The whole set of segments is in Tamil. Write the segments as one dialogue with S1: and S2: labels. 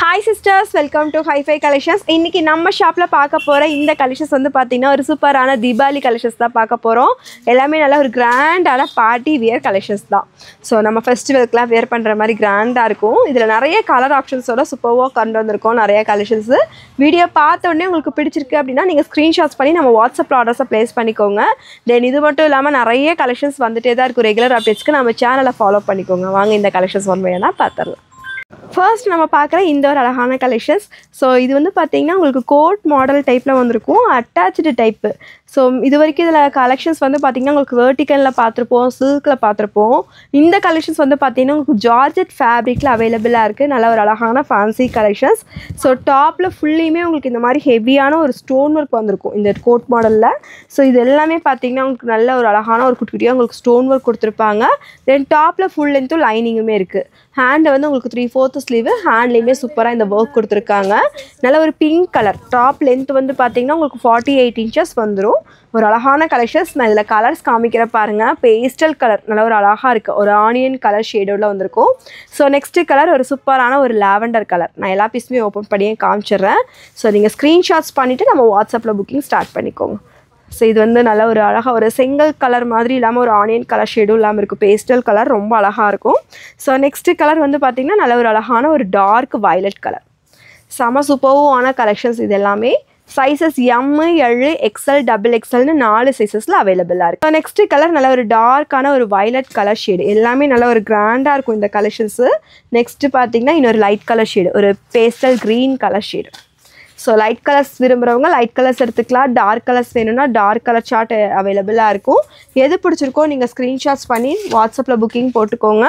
S1: Hi sisters, welcome to Hi-Fi Collections. இன்னைக்கு நம்ம ஷாப்ல பார்க்க போற இந்த கலெக்ஷன்ஸ் வந்து பாத்தீங்கன்னா ஒரு சூப்பரான தீபாவளி கலெக்ஷன்ஸ் தான் பார்க்க போறோம். எல்லாமே நல்ல ஒரு கிராண்டான பார்ட்டி வியர் கலெக்ஷன்ஸ் தான். சோ நம்ம ஃபெஸ்டிவல்க்குலாம் வேர் பண்ற மாதிரி கிராண்டா இருக்கும். இதுல நிறைய கலர் ஆப்ஷன்ஸோட சூப்பர்வா கொண்டு வந்திருக்கோம் நிறைய கலெக்ஷன்ஸ். வீடியோ பார்த்த உடனே உங்களுக்கு பிடிச்சிருக்கு அப்படினா நீங்க ஸ்கிரீன்ஷாட்ஸ் பண்ணி நம்ம வாட்ஸ்அப்ல ஆர்டர்ஸை ப்ளேஸ் பண்ணிக்கோங்க. தென் இது மட்டும் இல்லாம நிறைய கலெக்ஷன்ஸ் வந்துட்டே தான் இருக்கும். ரெகுலர் அப்டேட்ஸ்க்கு நம்ம சேனலை ஃபாலோ பண்ணிக்கோங்க. வாங்க இந்த கலெக்ஷன்ஸ் ஒன்மையா பார்த்துடலாம். ஃபர்ஸ்ட் நம்ம பார்க்குற இந்த ஒரு அழகான கலெக்ஷன்ஸ். ஸோ இது வந்து பார்த்தீங்கன்னா உங்களுக்கு கோட் மாடல் டைப்பில் வந்திருக்கும், அட்டாச்சு டைப்பு. ஸோ இது வரைக்கும் இதில் கலெக்ஷன்ஸ் வந்து பார்த்திங்கன்னா உங்களுக்கு வேர்ட்டிக்கலில் பார்த்துருப்போம், சில்கில் பார்த்துருப்போம். இந்த கலெக்ஷன்ஸ் வந்து பார்த்திங்கன்னா உங்களுக்கு ஜார்ஜெட் ஃபேப்ரிக்கில் அவைலபிளாக இருக்குது. நல்ல ஒரு அழகான ஃபேன்சி கலெக்ஷன்ஸ். ஸோ டாப்பில் ஃபுல்லியுமே உங்களுக்கு இந்த மாதிரி ஹெவியான ஒரு ஸ்டோன் ஒர்க் வந்திருக்கும் இந்த கோட் மாடலில். ஸோ இது எல்லாமே பார்த்திங்கன்னா உங்களுக்கு நல்ல ஒரு அழகான ஒரு குட்டியாக உங்களுக்கு ஸ்டோன் ஒர்க் கொடுத்துருப்பாங்க. தென் டாப்பில் ஃபுல் லென்த்தும் லைனிங்குமே இருக்குது. ஹேண்டை வந்து உங்களுக்கு 3/4 ஸ்லீவு, ஹேண்ட்லேயுமே சூப்பராக இந்த ஒர்க் கொடுத்துருக்காங்க. நல்ல ஒரு பிங்க் கலர். டாப் லென்த் வந்து பார்த்திங்கன்னா உங்களுக்கு 48 inches வந்துடும். ஒரு அழகான கலெக்ஷன்ஸ். நான் இதில் கலர்ஸ் காமிக்கிற பாருங்கள். பேஸ்டல் கலர் நல்ல ஒரு அழகாக இருக்குது, ஒரு ஆனியன் கலர் ஷேடோவில் வந்திருக்கும். ஸோ நெக்ஸ்ட்டு கலர் ஒரு சூப்பரான ஒரு லாவெண்டர் கலர். நான் எல்லா பீஸுமே ஓப்பன் பண்ணியே காமிச்சிடுறேன். ஸோ நீங்கள் ஸ்க்ரீன்ஷாட்ஸ் பண்ணிவிட்டு நம்ம வாட்ஸ்அப்பில் புக்கிங் ஸ்டார்ட் பண்ணிக்கோங்க. ஸோ இது வந்து நல்ல ஒரு அழகாக ஒரு செங்கல் கலர் மாதிரி இல்லாமல் ஒரு ஆனியன் கலர் ஷேடும் இல்லாமல் இருக்கும். பேஸ்டல் கலர் ரொம்ப அழகாக இருக்கும். ஸோ நெக்ஸ்ட்டு கலர் வந்து பார்த்திங்கன்னா நல்ல ஒரு அழகான ஒரு டார்க் வயலட் கலர். செம சூப்பர்வான கலெக்ஷன்ஸ் இது எல்லாமே. சைஸஸ் M, L, XL, XXLனு 4 சைஸஸில் அவைலபிளாக இருக்குது. நெக்ஸ்ட்டு கலர் நல்ல ஒரு டார்க்கான ஒரு வயலட் கலர் ஷேடு. எல்லாமே நல்ல ஒரு கிராண்டாக இருக்கும் இந்த கலெக்ஷன்ஸு. நெக்ஸ்ட்டு பார்த்திங்கன்னா இன்னொரு லைட் கலர் ஷேடு, ஒரு pastel green colour shade. So light colours விரும்புகிறவங்க லைட் கலர்ஸ் எடுத்துக்கலாம். டார்க் கலர்ஸ் வேணும்னா டார்க் கலர் சார்ட் அவைலபிளாக இருக்கும். எது பிடிச்சிருக்கோ நீங்கள் ஸ்க்ரீன்ஷாட்ஸ் பண்ணி வாட்ஸ்அப்பில் புக்கிங் போட்டுக்கோங்க.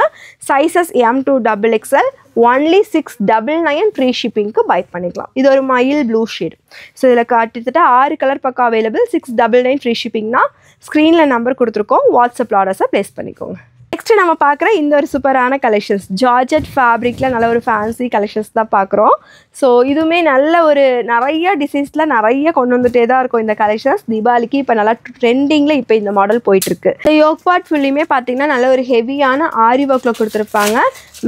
S1: Sizes M to XXL, only 699 free ஷிப்பிங்க்கு பை பண்ணிக்கலாம். இது ஒரு மயில் ப்ளூ ஷேடு. ஸோ இதில் கிட்டத்தட்ட 6 கலர் பக்கம் அவைலபிள். 699 ஃப்ரீ ஷிப்பிங்னா ஸ்க்ரீனில் நம்பர் கொடுத்துருக்கோம், வாட்ஸ்அப்பில் ஆர்டர்ஸை ப்ளேஸ் பண்ணிக்கோங்க. நெக்ஸ்ட் நம்ம பார்க்குற இந்த ஒரு சூப்பரான கலெக்ஷன்ஸ் ஜார்ஜெட் ஃபேப்ரிக்கில் நல்ல ஒரு ஃபேன்சி கலெக்ஷன்ஸ் தான் பார்க்குறோம். ஸோ இதுவுமே நல்ல ஒரு நிறைய டிசைன்ஸில் நிறைய கொண்டு வந்துட்டே தான் இருக்கும் இந்த கலெக்ஷன்ஸ். தீபாவளிக்கு இப்போ நல்லா ட்ரெண்டிங்கில் இப்போ இந்த மாடல் போயிட்டுருக்கு. இந்த யோக் பார்ட் ஃபுல்லுமே பார்த்திங்கன்னா நல்ல ஒரு ஹெவியான ஆரி ஒர்க்கில் கொடுத்துருப்பாங்க.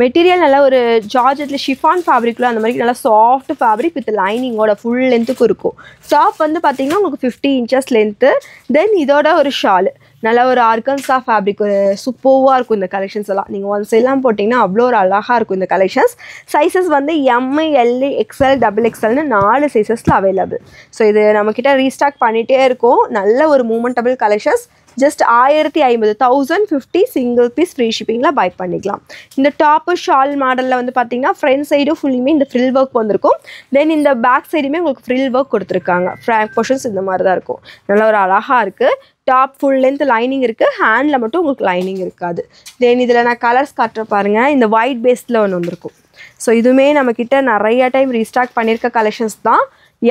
S1: மெட்டீரியல் நல்ல ஒரு ஜார்ஜெட்டில் ஷிஃபான் ஃபேப்ரிக்கில் அந்த மாதிரி நல்லா சாஃப்ட் ஃபேப்ரிக் வித் லைனிங்கோட ஃபுல் லென்த்துக்கும் இருக்கும். டாப் வந்து பார்த்திங்கன்னா உங்களுக்கு 50 inches லென்த்து. தென் இதோட ஒரு ஷாலு நல்ல ஒரு ஆர்கன்ஸா ஃபேப்ரிக், ஒரு சூப்பர்வாக இருக்கும் இந்த கலெக்ஷன்ஸ் எல்லாம். நீங்கள் ஒன்ஸ் எல்லாம் போட்டிங்கன்னா அவ்வளோ ஒரு அழகாக இருக்கும் இந்த கலெக்ஷன்ஸ். சைஸஸ் வந்து M, L, XL, XXLனு 4 சைஸஸில் அவைலபிள். ஸோ இது நம்மக்கிட்ட ரீஸ்டாக் பண்ணிகிட்டே இருக்கும். நல்ல ஒரு மூமெண்டபிள் collections. Just 1050 1050 single piece free ஷிப்பிங்கில் பை பண்ணிக்கலாம். இந்த டாப்பு ஷால் மாடலில் வந்து பார்த்திங்கன்னா ஃப்ரண்ட் சைடும் ஃபுல்லுமே இந்த ஃப்ரில் ஒர்க் வந்திருக்கும். தென் இந்த பேக் சைடுமே உங்களுக்கு ஃப்ரில் ஒர்க் கொடுத்துருக்காங்க. ஃப்ராக் போர்ஷன்ஸ் இந்த மாதிரி தான் இருக்கும். நல்ல ஒரு அழகாக இருக்குது. டாப் ஃபுல் லென்த் லைனிங் இருக்குது, ஹேண்டில் மட்டும் உங்களுக்கு லைனிங் இருக்காது. தென் இதில் நான் கலர்ஸ் காட்டுற பாருங்கள். இந்த ஒயிட் பேஸில் ஒன்று வந்திருக்கும். ஸோ இதுவுமே நம்மக்கிட்ட நிறைய டைம் ரீஸ்டாக் பண்ணியிருக்க கலெக்ஷன்ஸ் தான்.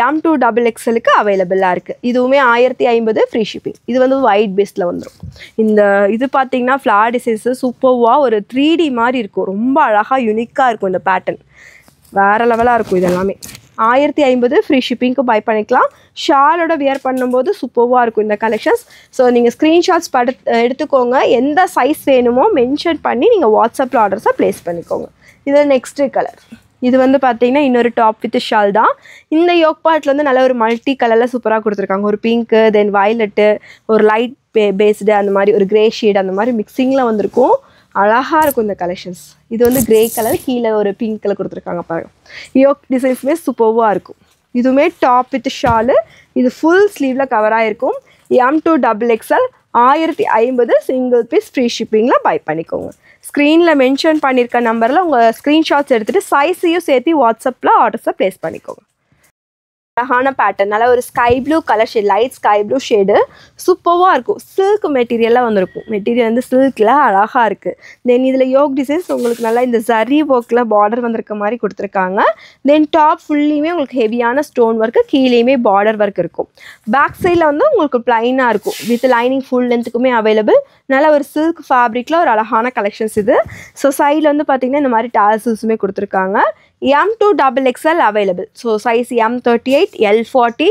S1: M to XXLக்கு அவைலபிளாக இருக்குது. இதுவுமே 1050 ஃப்ரீ ஷிப்பிங். இது வந்து ஒயிட் பேஸில் வந்துடும். இந்த இது பார்த்திங்கன்னா ஃப்ளார் டிசைன்ஸு சூப்பர்வாக ஒரு 3D மாதிரி இருக்கும். ரொம்ப அழகாக யூனிக்காக இருக்கும் இந்த பேட்டர்ன். வேறு லெவலாக இருக்கும். இது எல்லாமே 1050 ஃப்ரீ ஷிப்பிங்க்கு பை பண்ணிக்கலாம். ஷாலோட வியர் பண்ணும்போது சூப்பர்வாக இருக்கும் இந்த கலெக்ஷன்ஸ். ஸோ நீங்கள் ஸ்க்ரீன்ஷாட்ஸ் எடுத்துக்கோங்க. எந்த சைஸ் வேணுமோ மென்ஷன் பண்ணி நீங்கள் வாட்ஸ்அப்பில் ஆர்டர்ஸை ப்ளேஸ் பண்ணிக்கோங்க. இது நெக்ஸ்ட்டு கலர். இது வந்து பார்த்திங்கன்னா இன்னொரு டாப் வித் ஷால் தான். இந்த யோக் பார்ட்டில் வந்து நல்ல ஒரு மல்டி கலரில் சூப்பராக கொடுத்துருக்காங்க. ஒரு பிங்க்கு, தென் வயலட்டு, ஒரு லைட் பேஸ்டு, அந்த மாதிரி ஒரு கிரே ஷேடு, அந்த மாதிரி மிக்சிங்கில் வந்திருக்கும். அழகாக இருக்கும் இந்த கலெக்ஷன்ஸ். இது வந்து கிரே கலர், கீழே ஒரு பிங்க் கலர் கொடுத்துருக்காங்க பாருங்கள். யோக் டிசைன்ஸுமே சூப்பர்வாக இருக்கும். இதுவுமே டாப் வித் ஷாலு. இது ஃபுல் ஸ்லீவில் கவராக இருக்கும். M to XXL 1050 single piece free ஷிப்பிங்கில் பை பண்ணிக்கோங்க. ஸ்க்ரீனில் மென்ஷன் பண்ணியிருக்க நம்பரில் உங்கள் ஸ்க்ரீன்ஷாட்ஸ் எடுத்துகிட்டு சைஸையும் சேர்த்து வாட்ஸ்அப்பில் ஆர்டர்ஸை ப்ளேஸ் பண்ணிக்கோங்க. அழகான பேட்டர்ன் நல்ல ஒரு sky blue colour shade, light sky blue shade சூப்பர்வாக இருக்கும். சில்க் மெட்டீரியலாக வந்திருக்கும். மெட்டீரியல் வந்து சில்கில் அழகாக இருக்குது. தென் இதில் யோக் டிசைன்ஸ் உங்களுக்கு நல்லா இந்த ஜரி ஒர்க்கில் பார்டர் வந்திருக்க மாதிரி கொடுத்துருக்காங்க. தென் டாப் ஃபுல்லியுமே உங்களுக்கு ஹெவியான ஸ்டோன் ஒர்க்கு, கீழேயுமே பார்டர் ஒர்க் இருக்கும். பேக் சைடில் வந்து உங்களுக்கு ப்ளைனாக இருக்கும் வித் லைனிங் ஃபுல் லென்த்துக்குமே அவைலபிள். நல்ல ஒரு சில்க் ஃபேப்ரிக்கில் ஒரு அழகான கலெக்ஷன்ஸ் இது. ஸோ சைடில் வந்து பார்த்திங்கன்னா இந்த மாதிரி டால்ஸுமே கொடுத்துருக்காங்க. M to XXL available. So size M38, L40,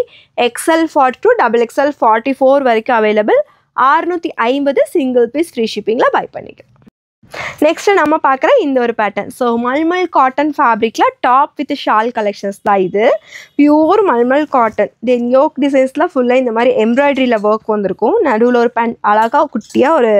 S1: XL42, XXL 44 வரைக்கும் அவைலபிள். 650 சிங்கிள் பீஸ் ஃப்ரீ ஷிப்பிங்கில் பை பண்ணிக்கலாம். நெக்ஸ்ட் நம்ம பார்க்குற இந்த ஒரு பேட்டர்ன். ஸோ மல்மல் காட்டன் ஃபேப்ரிக்கில் டாப் வித் ஷால் கலெக்ஷன்ஸ் தான் இது. Pure mulmul cotton. Then yoke டிசைன்ஸில் ஃபுல்லாக இந்த மாதிரி எம்ப்ராய்டரியில் ஒர்க் வந்திருக்கும். நடுவில் ஒரு அழகாக குட்டியாக ஒரு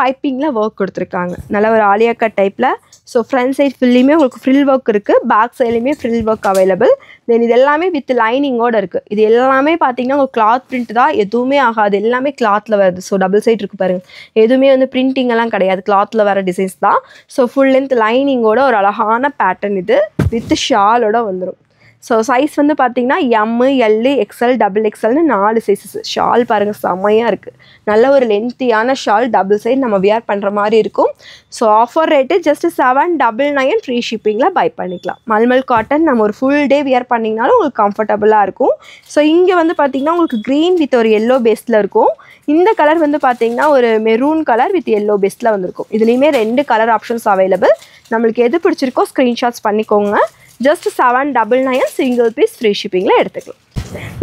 S1: பைப்பிங்கில் ஒர்க் கொடுத்துருக்காங்க. நல்ல ஒரு ஆலியா கட் டைப்பில். ஸோ ஃப்ரண்ட் சைட் ஃபுல்லையுமே உங்களுக்கு ஃப்ரில் ஒர்க் இருக்குது. பேக் சைட்லையுமே ஃப்ரில் ஒர்க் அவைலபிள். தென் இது எல்லாமே வித் லைனிங்கோடு இருக்குது. இது எல்லாமே பார்த்தீங்கன்னா உங்களுக்கு கிளாத் பிரிண்ட் தான், எதுவுமே ஆகாது. எல்லாமே கிளாத்தில் வருது. ஸோ டபுள் சைட் இருக்குது பாருங்கள். எதுவுமே வந்து பிரிண்டிங் எல்லாம் கிடையாது, கிளாத்தில் வர டிசைன்ஸ் தான். ஸோ ஃபுல் லென்த் லைனிங்கோட ஒரு அழகான பேட்டர்ன் இது வித் ஷாலோட வந்துடும். ஸோ சைஸ் வந்து பார்த்தீங்கன்னா எம்மு, எல்லு, எக்ஸ்எல், டபுள் எக்ஸ்எல்னு 4 சைஸஸ். ஷால் பாருங்கள் செம்மையாக இருக்குது. நல்ல ஒரு லென்த்தியான ஷால், டபுள் சைட் நம்ம வியர் பண்ணுற மாதிரி இருக்கும். So offer rate just 799 free ஷிப்பிங்கில் பை பண்ணிக்கலாம். மல்மல் காட்டன் நம்ம ஒரு ஃபுல் டே வியர் பண்ணிங்கனாலும் உங்களுக்கு கம்ஃபர்டபுளாக இருக்கும். ஸோ இங்கே வந்து பார்த்திங்கன்னா உங்களுக்கு க்ரீன் வித் ஒரு எல்லோ பேஸில் இருக்கும். இந்த கலர் வந்து பார்த்திங்கன்னா ஒரு மெரூன் கலர் வித் எல்லோ பேஸில் வந்துருக்கும். இதுலேயுமே 2 கலர் ஆப்ஷன்ஸ் அவைலபிள். நம்மளுக்கு எது பிடிச்சிருக்கோ ஸ்க்ரீன்ஷாட்ஸ் பண்ணிக்கோங்க. ஜஸ்ட் 799 சிங்கிள் பீஸ் ஃப்ரீ ஷிப்பிங்கில் எடுத்துக்கலாம்.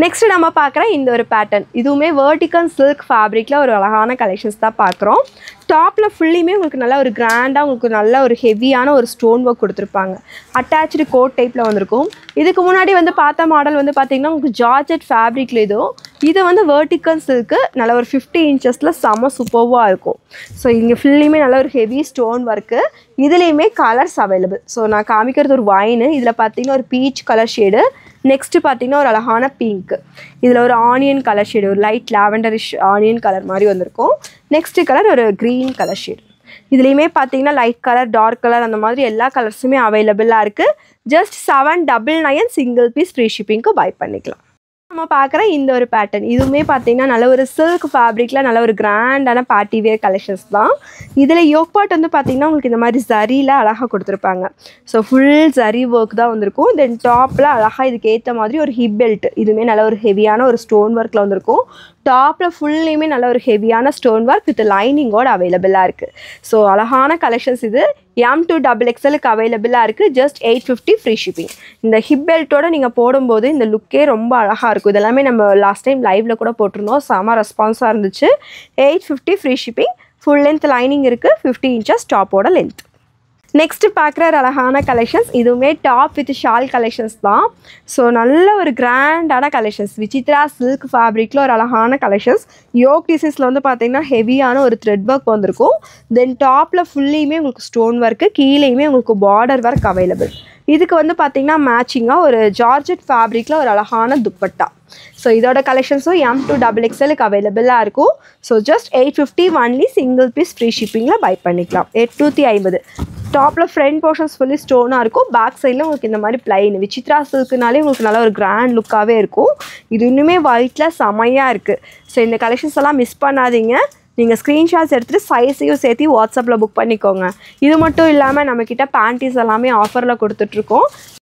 S1: நெக்ஸ்ட் நம்ம பார்க்குற இந்த ஒரு பேட்டர்ன். இதுவுமே வெர்டிக்கல் சில்க் ஃபேப்ரிக்கில் ஒரு அழகான கலெக்ஷன்ஸ் தான் பார்க்குறோம். டாப்பில் ஃபுல்லியுமே உங்களுக்கு நல்லா ஒரு கிராண்டாக உங்களுக்கு நல்ல ஒரு ஹெவியான ஒரு ஸ்டோன் ஒர்க் கொடுத்துருப்பாங்க. அட்டாச்சு கோட் டைப்பில் வந்திருக்கும். இதுக்கு முன்னாடி வந்து பார்த்த மாடல் வந்து பார்த்திங்கன்னா உங்களுக்கு ஜார்ஜெட் ஃபேப்ரிக்கில் இது வந்து வெர்டிக்கல் சில்க்கு நல்ல ஒரு 50 இன்ச்சஸில் செம்ம சூப்பர்வாக இருக்கும். ஸோ இங்கே ஃபுல்லியுமே நல்ல ஒரு ஹெவி ஸ்டோன் ஒர்க்கு. இதுலேயுமே கலர்ஸ் அவைலபிள். ஸோ நான் காமிக்கிறது ஒரு வைனு. இதில் பார்த்திங்கன்னா ஒரு பீச் கலர் ஷேடு. நெக்ஸ்ட்டு பார்த்திங்கன்னா ஒரு அழகான பிங்க். இதில் ஒரு ஆனியன் கலர் ஷேடு, ஒரு லைட் லாவெண்டரிஷ் ஆனியன் கலர் மாதிரி வந்திருக்கும். நெக்ஸ்ட்டு கலர் ஒரு க்ரீன் கலர் ஷேடு. இதுலேயுமே பார்த்தீங்கன்னா லைட் கலர், டார்க் கலர் அந்த மாதிரி எல்லா கலர்ஸுமே அவைலபிளாக இருக்குது. ஜஸ்ட் 799 சிங்கிள் பீஸ் ஃப்ரீ ஷிப்பிங்க்கு பை பண்ணிக்கலாம். நம்ம பார்க்குற இந்த ஒரு பேட்டர்ன். இதுவுமே பார்த்தீங்கன்னா நல்ல ஒரு சில்க் ஃபேப்ரிக்கில் நல்ல ஒரு கிராண்டான பார்ட்டி வேர் கலெக்ஷன்ஸ் தான். இதில் யோக் பார்ட் வந்து பார்த்திங்கன்னா உங்களுக்கு இந்த மாதிரி ஜரியில் அழகாக கொடுத்துருப்பாங்க. ஸோ ஃபுல் ஜரி ஒர்க் தான் வந்திருக்கும். தென் டாப்பில் அழகாக இதுக்கு ஏற்ற மாதிரி ஒரு ஹிப் பெல்ட். இதுவுமே நல்ல ஒரு ஹெவியான ஒரு ஸ்டோன் ஒர்க்கில் வந்திருக்கும். டாப்பில் ஃபுல்லையுமே நல்ல ஒரு ஹெவியான ஸ்டோன் ஒர்க் வித் லைனிங்கோடு அவைலபிளாக இருக்குது. ஸோ அழகான கலெக்ஷன்ஸ் இது. M2XXLக்கு அவைலபிளாக இருக்குது. Just 850 free shipping. இந்த ஹிப் பெல்ட்டோடு நீங்கள் போடும்போது இந்த லுக்கே ரொம்ப அழகாக இருக்கும். இதெல்லாமே நம்ம லாஸ்ட் டைம் லைவில் கூட போட்டிருந்தோம். செம ரெஸ்பான்ஸாக இருந்துச்சு. 850 free shipping. Full length lining இருக்குது. 50 இன்ச்சஸ் டாப்போட லென்த். நெக்ஸ்ட்டு பார்க்குற ஒரு அழகான கலெக்ஷன்ஸ். இதுவுமே டாப் வித் ஷால் கலெக்ஷன்ஸ் தான். ஸோ நல்ல ஒரு கிராண்டான கலெக்ஷன்ஸ். விசித்ரா சில்க் ஃபேப்ரிக்கில் ஒரு அழகான கலெக்ஷன்ஸ். யோக் டிசைன்ஸில் வந்து பார்த்திங்கன்னா ஹெவியான ஒரு த்ரெட் ஒர்க் வந்திருக்கும். தென் டாப்பில் ஃபுல்லையுமே உங்களுக்கு ஸ்டோன் ஒர்க்கு, கீழேயுமே உங்களுக்கு பார்டர் ஒர்க் அவைலபிள். இதுக்கு வந்து பார்த்திங்கன்னா மேட்சிங்காக ஒரு ஜார்ஜெட் ஃபேப்ரிக்கில் ஒரு அழகான துப்பட்டா. ஸோ இதோட கலெக்ஷன்ஸும் M2XXLக்கு அவைலபிளாக இருக்கும். So just 850 only single piece free ஷிப்பிங்கில் பை பண்ணிக்கலாம். 850. டாப்பில் ஃப்ரண்ட் போர்ஷன்ஸ் ஃபுல்லி ஸ்டோனாக இருக்கும். பேக் சைடில் உங்களுக்கு இந்த மாதிரி பிளைன். விசித்ரா சில்க்குனாலே உங்களுக்கு நல்ல ஒரு கிராண்ட் லுக்காகவே இருக்கும். இது இன்னுமே ஒயிட்டில் செமையாக இருக்குது. ஸோ இந்த கலெக்ஷன்ஸ் எல்லாம் மிஸ் பண்ணாதீங்க. நீங்கள் ஸ்க்ரீன்ஷாட்ஸ் எடுத்துகிட்டு சைஸையும் சேர்த்து வாட்ஸ்அப்பில் புக் பண்ணிக்கோங்க. இது மட்டும் இல்லாமல் நம்மக்கிட்ட பேண்டீஸ் எல்லாமே ஆஃபரில் கொடுத்துட்ருக்கோம்.